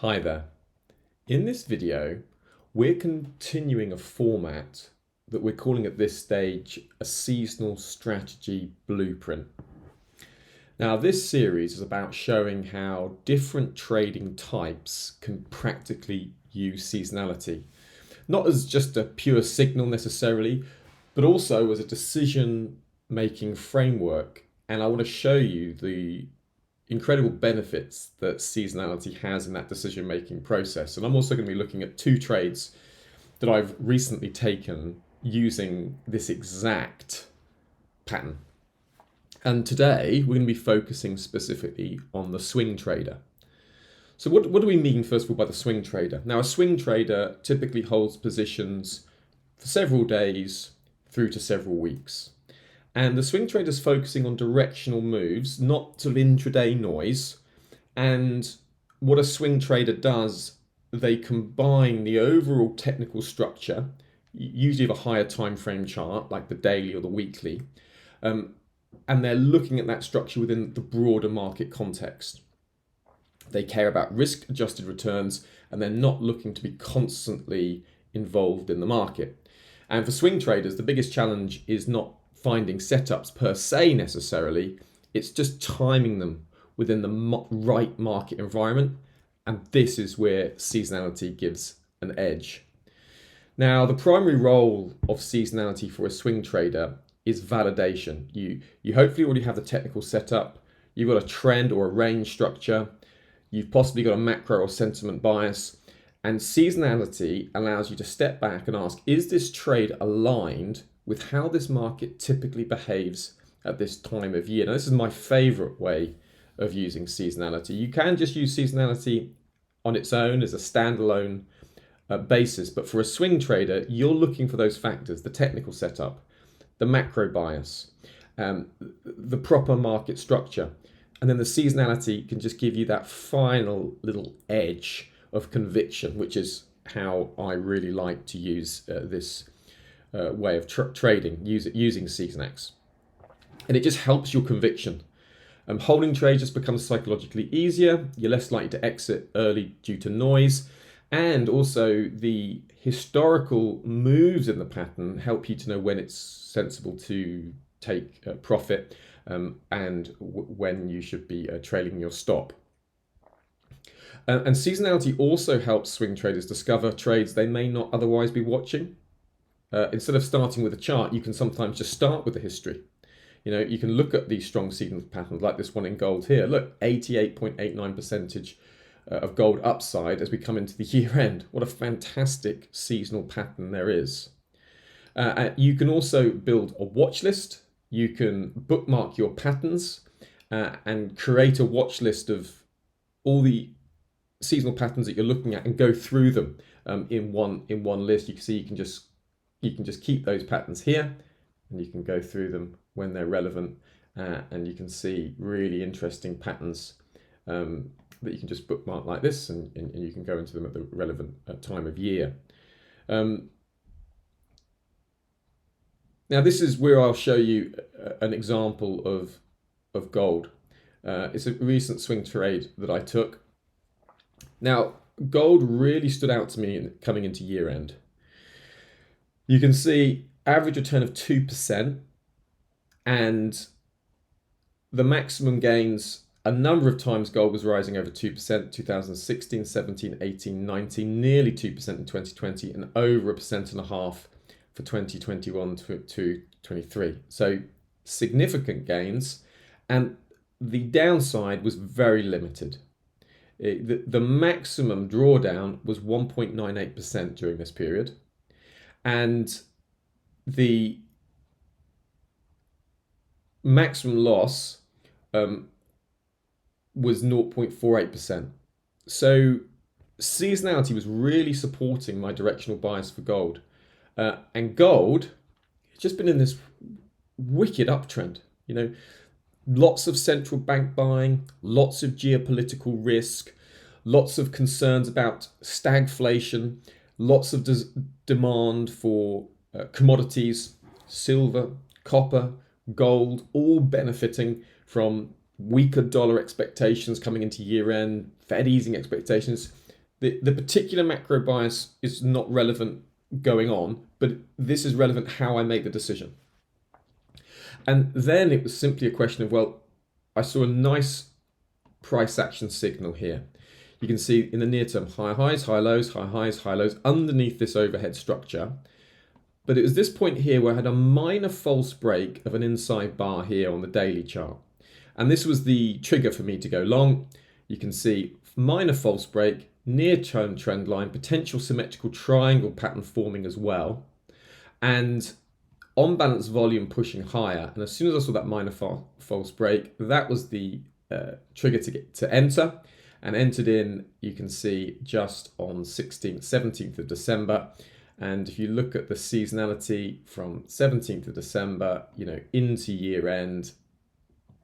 Hi there. In this video, we're continuing a format that we're calling at this stage a seasonal strategy blueprint. Now, this series is about showing how different trading types can practically use seasonality, not as just a pure signal necessarily, but also as a decision-making framework. And I want to show you the incredible benefits that seasonality has in that decision making process. And I'm also going to be looking at two trades that I've recently taken using this exact pattern. And today we're going to be focusing specifically on the swing trader. So what do we mean, first of all, by the swing trader? Now, a swing trader typically holds positions for several days through to several weeks. And the swing trader's focusing on directional moves, not sort of intraday noise. And what a swing trader does, they combine the overall technical structure, usually of a higher time frame chart, like the daily or the weekly, and they're looking at that structure within the broader market context. They care about risk-adjusted returns, and they're not looking to be constantly involved in the market. And for swing traders, the biggest challenge is not finding setups per se necessarily, it's just timing them within the right market environment, and this is where seasonality gives an edge. Now, the primary role of seasonality for a swing trader is validation. You hopefully already have the technical setup, you've got a trend or a range structure, you've possibly got a macro or sentiment bias, and seasonality allows you to step back and ask, is this trade aligned with how this market typically behaves at this time of year? Now, this is my favorite way of using seasonality. You can just use seasonality on its own as a standalone basis, but for a swing trader, you're looking for those factors: the technical setup, the macro bias, the proper market structure, and then the seasonality can just give you that final little edge of conviction, which is how I really like to use this way of trading using Seasonax. And it just helps your conviction. Holding trades just becomes psychologically easier. You're less likely to exit early due to noise. And also the historical moves in the pattern help you to know when it's sensible to take profit and when you should be trailing your stop. And seasonality also helps swing traders discover trades they may not otherwise be watching. Instead of starting with a chart, you can sometimes just start with the history. You can look at these strong seasonal patterns like this one in gold here. Look, 88.89% of gold upside as we come into the year end. What a fantastic seasonal pattern there is. You can also build a watch list. You can bookmark your patterns and create a watch list of all the seasonal patterns that you're looking at and go through them in one list. You can see you can just keep those patterns here, and you can go through them when they're relevant, and you can see really interesting patterns that you can just bookmark like this, and you can go into them at the relevant time of year. Now, this is where I'll show you an example of gold. It's a recent swing trade that I took. Now, gold really stood out to me coming into year end. You can see average return of 2% and the maximum gains. A number of times gold was rising over 2%, 2016, 17, 18, 19, nearly 2% in 2020, and over 1.5% for 2021 to 23. So significant gains, and the downside was very limited. The maximum drawdown was 1.98% during this period, and the maximum loss was 0.48%. So seasonality was really supporting my directional bias for gold. And gold has just been in this wicked uptrend. Lots of central bank buying, lots of geopolitical risk, lots of concerns about stagflation, lots of demand for commodities, silver, copper, gold, all benefiting from weaker dollar expectations coming into year end, Fed easing expectations. The particular macro bias is not relevant going on, but this is relevant how I make the decision. And then it was simply a question of, well, I saw a nice price action signal here. You can see in the near term, high highs, high lows, high highs, high lows underneath this overhead structure. But it was this point here where I had a minor false break of an inside bar here on the daily chart. And this was the trigger for me to go long. You can see minor false break, near-term trend line, potential symmetrical triangle pattern forming as well. And on balance volume pushing higher. And as soon as I saw that minor false break, that was the trigger to enter. And entered in, you can see, just on 16th, 17th of December. And if you look at the seasonality from 17th of December, into year end,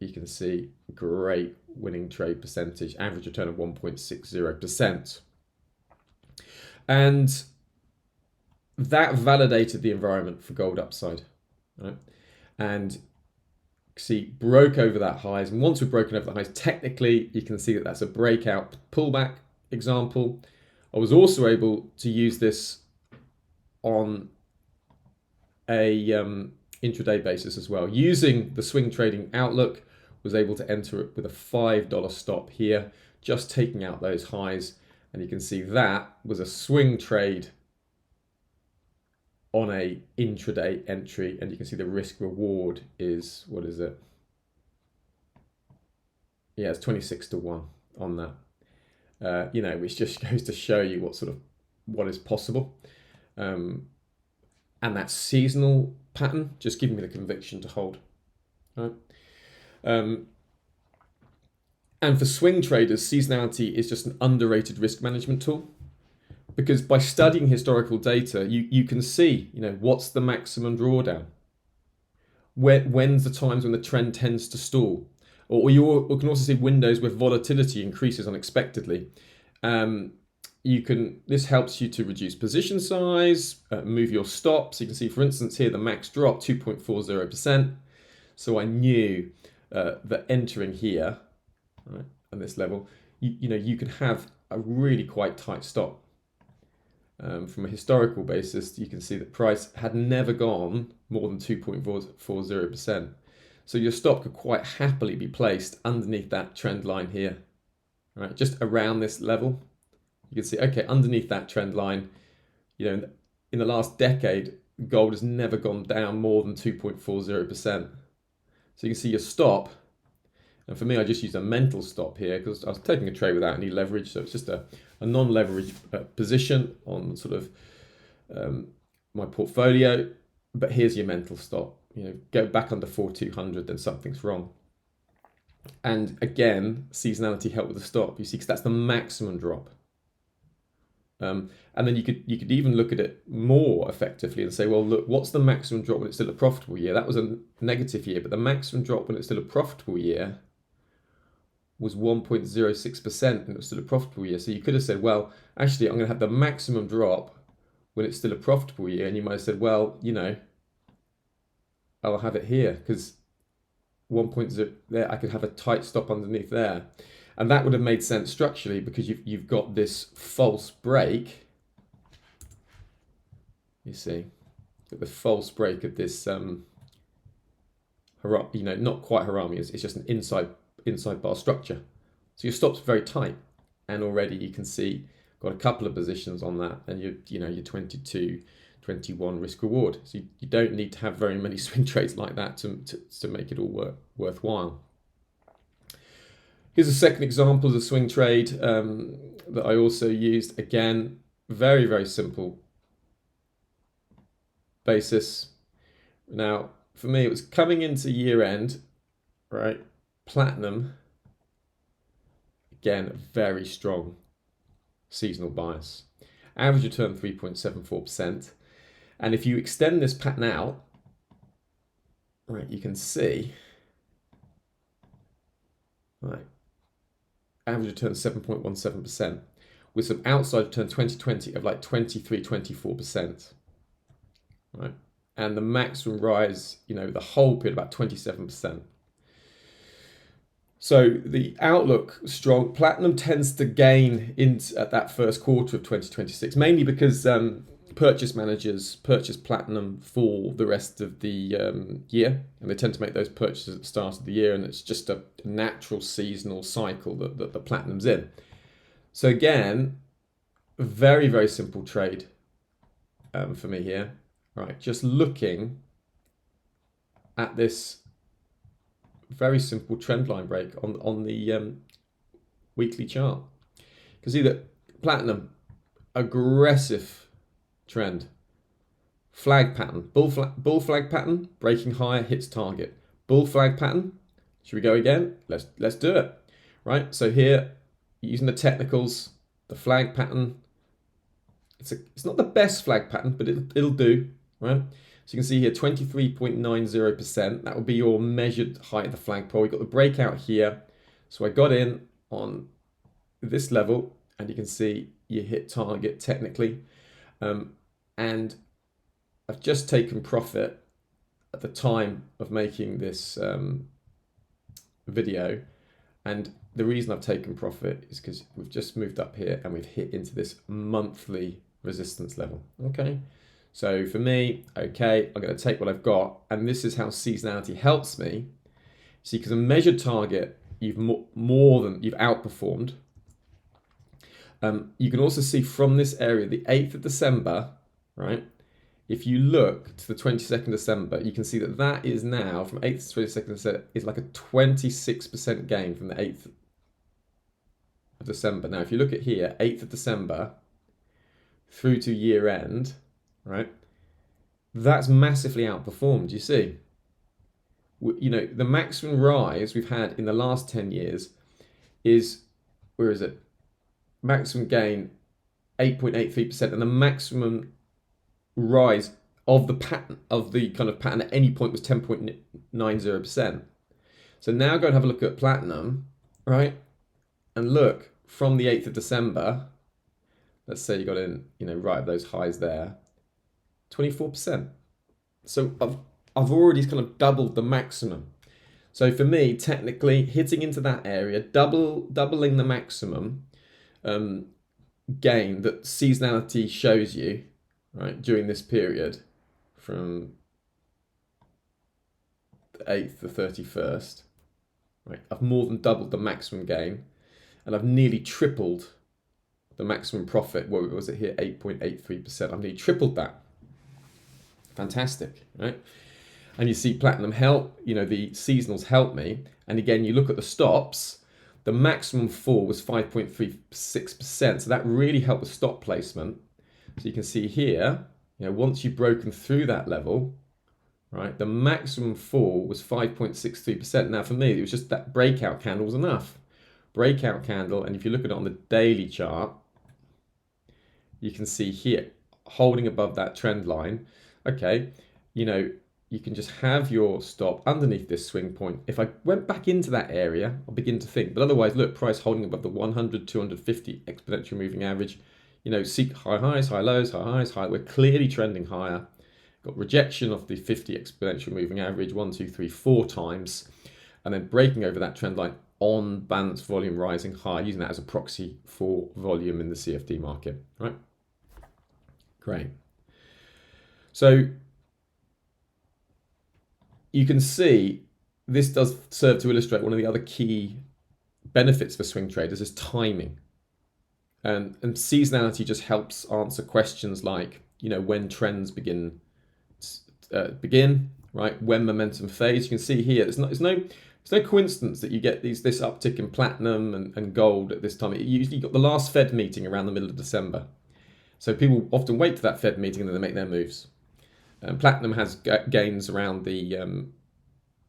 you can see great winning trade percentage, average return of 1.60%. And that validated the environment for gold upside, right? And see, broke over that highs. And once we've broken over the highs, technically, you can see that that's a breakout pullback example. I was also able to use this on a intraday basis as well. Using the swing trading outlook, was able to enter it with a $5 stop here, just taking out those highs. And you can see that was a swing trade on a intraday entry, and you can see the risk reward is, what is it? Yeah, it's 26 to 1 on that. Which just goes to show you what is possible. And that seasonal pattern just giving me the conviction to hold. Right? And for swing traders, seasonality is just an underrated risk management tool, because by studying historical data, you can see, what's the maximum drawdown? When's the times when the trend tends to stall? Or you can also see windows where volatility increases unexpectedly. This helps you to reduce position size, move your stops. You can see, for instance, here the max drop 2.40%. So I knew that entering here, right, on this level, you could have a really quite tight stop. From a historical basis, you can see that price had never gone more than 2.40%. So your stop could quite happily be placed underneath that trend line here, right? Just around this level. You can see, okay, underneath that trend line, in the last decade, gold has never gone down more than 2.40%. So you can see your stop. And for me, I just used a mental stop here because I was taking a trade without any leverage. So it's just a non-leverage position on my portfolio. But here's your mental stop. Go back under 4,200, then something's wrong. And again, seasonality helped with the stop. You see, because that's the maximum drop. And then you could even look at it more effectively and say, well, look, what's the maximum drop when it's still a profitable year? That was a negative year, but the maximum drop when it's still a profitable year was 1.06%, and it was still a profitable year. So you could have said, well, actually, I'm going to have the maximum drop when it's still a profitable year. And you might have said, well, I'll have it here because 1.0 there, I could have a tight stop underneath there. And that would have made sense structurally because you've got this false break. You see, the false break of this, not quite harami. It's just an inside bar structure. So your stop's very tight, and already you can see got a couple of positions on that, and you're 22, 21 risk reward. So you don't need to have very many swing trades like that to make it all worthwhile. Here's a second example of a swing trade that I also used. Again, very, very simple basis. Now, for me, it was coming into year end, right? Platinum, again, very strong seasonal bias. Average return 3.74%. And if you extend this pattern out, right, you can see, right, average return 7.17%, with some outside return 2020 of like 23, 24%, right? And the maximum rise, the whole period about 27%. So the outlook strong. Platinum tends to gain in at that first quarter of 2026, mainly because purchase managers purchase platinum for the rest of the year, and they tend to make those purchases at the start of the year, and it's just a natural seasonal cycle that the platinum's in. So again, very, very simple trade for me here. Right, just looking at this very simple trend line break on the weekly chart. You can see that platinum, aggressive trend, flag pattern, bull flag pattern, breaking higher, hits target. Bull flag pattern. Should we go again? Let's do it. Right. So here, using the technicals, the flag pattern. It's not the best flag pattern, but it'll do. Right. So you can see here 23.90%. That will be your measured height of the flagpole. We've got the breakout here. So I got in on this level, and you can see you hit target technically. And I've just taken profit at the time of making this video. And the reason I've taken profit is because we've just moved up here and we've hit into this monthly resistance level. Okay. So for me, okay, I'm going to take what I've got, and this is how seasonality helps me. See, because a measured target, you've outperformed. You can also see from this area, the 8th of December, right? If you look to the 22nd December, you can see that that is now, from 8th to 22nd December, is like a 26% gain from the 8th of December. Now, if you look at here, 8th of December through to year end, right? That's massively outperformed, you see. You know, the maximum rise we've had in the last 10 years is, where is it? Maximum gain 8.83%, and the maximum rise of the pattern, of the kind of pattern at any point, was 10.90%. So now go and have a look at platinum, right? And look, from the 8th of December, let's say you got in, you know, right at those highs there, 24%. So I've already kind of doubled the maximum. So for me, technically, hitting into that area, doubling the maximum gain that seasonality shows you, right, during this period from the 8th to 31st, right, I've more than doubled the maximum gain, and I've nearly tripled the maximum profit. What was it here? 8.83%. I've nearly tripled that. Fantastic, right? And you see platinum help, you know, the seasonals help me. And again, you look at the stops, the maximum fall was 5.36%. So that really helped with stop placement. So you can see here, you know, once you've broken through that level, right, the maximum fall was 5.63%. Now for me, it was just that breakout candle was enough. Breakout candle, and if you look at it on the daily chart, you can see here, holding above that trend line, okay, you know, you can just have your stop underneath this swing point. If I went back into that area, I'll begin to think. But otherwise, look, price holding above the 100, 250 exponential moving average. You know, seek high highs, high lows, high highs, high. We're clearly trending higher. Got rejection of the 50 exponential moving average 1, 2, 3, 4 times. And then breaking over that trend line on balanced volume rising high, using that as a proxy for volume in the CFD market, right? Great. So you can see this does serve to illustrate one of the other key benefits for swing traders is timing. And seasonality just helps answer questions like, you know, when trends begin, right? When momentum fades. You can see here, it's no coincidence that you get this uptick in platinum and gold at this time. You usually got the last Fed meeting around the middle of December. So people often wait to that Fed meeting and then they make their moves. Platinum has gains around the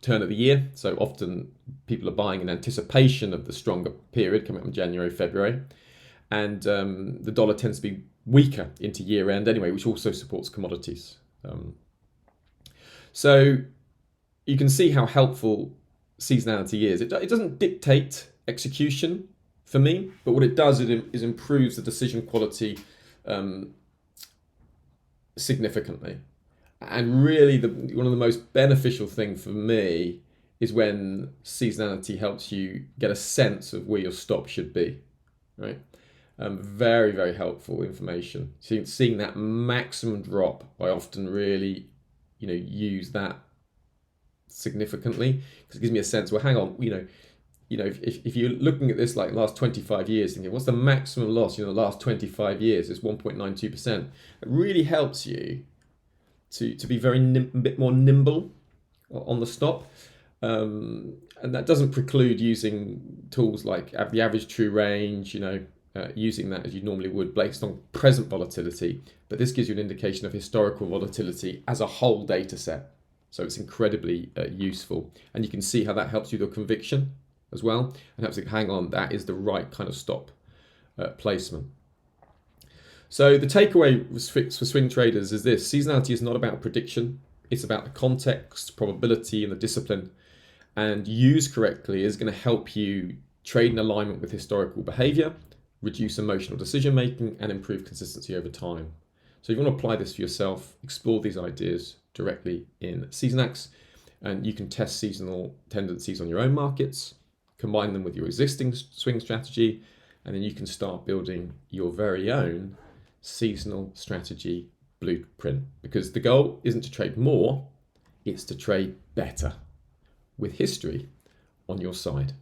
turn of the year. So often people are buying in anticipation of the stronger period coming up in January, February. And the dollar tends to be weaker into year end anyway, which also supports commodities. So you can see how helpful seasonality is. It doesn't dictate execution for me, but what it does is improves the decision quality significantly. And really, one of the most beneficial thing for me is when seasonality helps you get a sense of where your stop should be, right? Very, very helpful information. Seeing that maximum drop, I often really, use that significantly because it gives me a sense. Well, hang on, if you're looking at this like last 25 years, thinking what's the maximum loss? The last 25 years is 1.92%. It really helps you to be very a bit more nimble on the stop. And that doesn't preclude using tools like the average true range, using that as you normally would based on present volatility. But this gives you an indication of historical volatility as a whole data set. So it's incredibly useful. And you can see how that helps you with your conviction as well, and helps you hang on, that is the right kind of stop placement. So the takeaway for swing traders is this: seasonality is not about prediction, it's about the context, probability, and the discipline. And used correctly is going to help you trade in alignment with historical behavior, reduce emotional decision making, and improve consistency over time. So if you want to apply this for yourself, explore these ideas directly in Seasonax, and you can test seasonal tendencies on your own markets, combine them with your existing swing strategy, and then you can start building your very own seasonal strategy blueprint. Because the goal isn't to trade more, it's to trade better with history on your side.